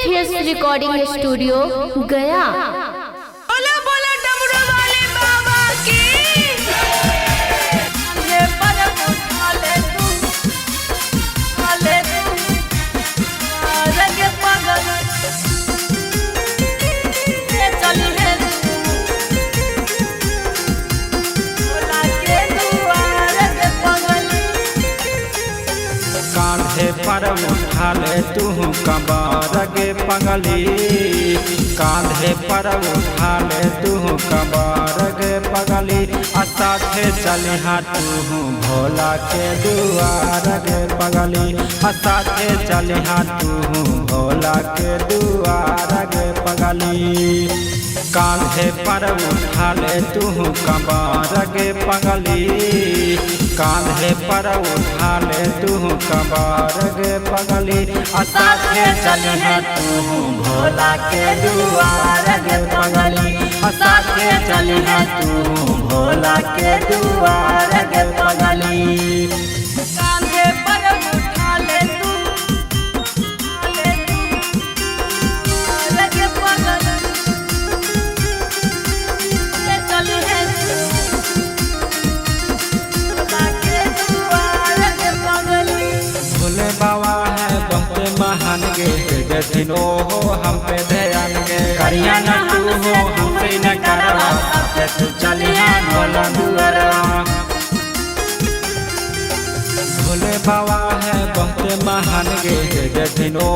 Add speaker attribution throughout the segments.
Speaker 1: Face recording studio गया।
Speaker 2: बोला बोला डमरू वाले बाबा की। ये परम उठाले तू, उठाले तू, रंग पागल ये चली है तू, बोला के दुआ रंग पागल।
Speaker 3: कांधे पर उठा ले तू कबार गे पगली, कांधे पर उठा ले तू कबार गे पगली, साथे चलिहा तू भोला के दुआर गे पगली, साथे चलिहा तू भोला के दुआर गे पगली। कांधे पर उठा ले तू कबार गे पगली, कांधे पर उठा ले तू कबार गे पगली, साथे चलिहा तू भोला के दुआर गे पगली, साथे चलिहा तू भोला के दुआर गे पगली।
Speaker 2: कांधे पर उठा ले तू, उठा ले तू, रंग पागल ये चली है तू, बोला के दुआ रंग पागल।
Speaker 3: भोले बाबा है बहुत महान गे, देखिन हो हम पे ध्यान गे, करिया न तू हो हमसे न करवा, सबसे तू चलिहा भोला दुआरवा। भोले बाबा है बहुत महान गे, देखिन हो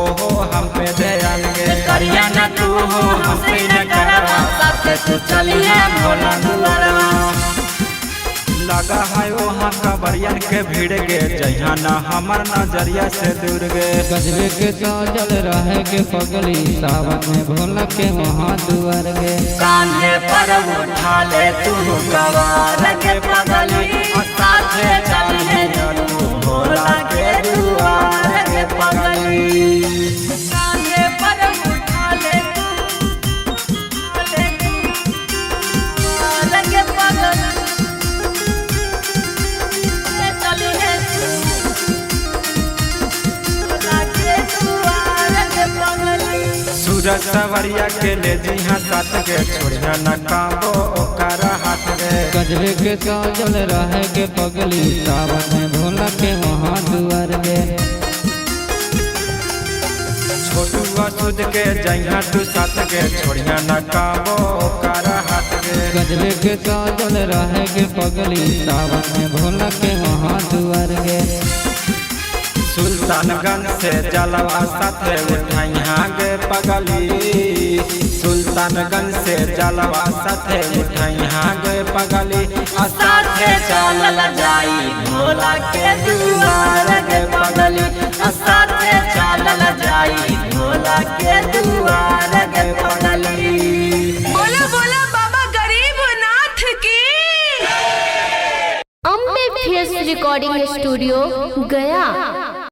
Speaker 3: हम पे ध्यान गे, करिया न तू हो हमसे न करवा, सबसे तू चलिहा भोला दुआरवा। लगा है वहाँ कबरियन के भीड़ गे, जहाँ न हमर नजरिया से दूर गे।
Speaker 4: गजबे के साजल रहे के पगली, सावन में भोला के वहाँ दुआर गे।
Speaker 3: कांधे पर उठा ले तू कबार गे पगली, साथे चलिहे तू भोला के दुआर गे पगली।
Speaker 2: कांधे पर उठा ले तू, उठा ले तू, रंग पागल ये चली है तू, बोला के दुआ रंग पागल।
Speaker 3: सूरज सवरिया के ले जिहा साथ गे, छोड़िया न काबो ओकर हाथ गे।
Speaker 4: गजबे के साजल रहे के पगली, सावन में भोला के वहाँ दुआर गे।
Speaker 3: छोटू असुद के जहाँ तू साथ गे, छोड़िया न काबो ओकर हाथ गे।
Speaker 4: गजबे के साजल रहे के पगली, सावन में भोला के वहाँ दुआर गे।
Speaker 3: सुल्तानगंज से जलवा साथे उठाइहा गे पगली, सुल्तानगंज से जलवा साथे उठाइहा गे पगली, साथे चलल जाई भोला के दुआर गे पगली, साथे चलल जाई भोला के दुआर गे पगली।
Speaker 2: बोला बोला बाबा गरीब नाथ की।
Speaker 1: अम्बे फेस रिकॉर्डिंग स्टूडियो गया।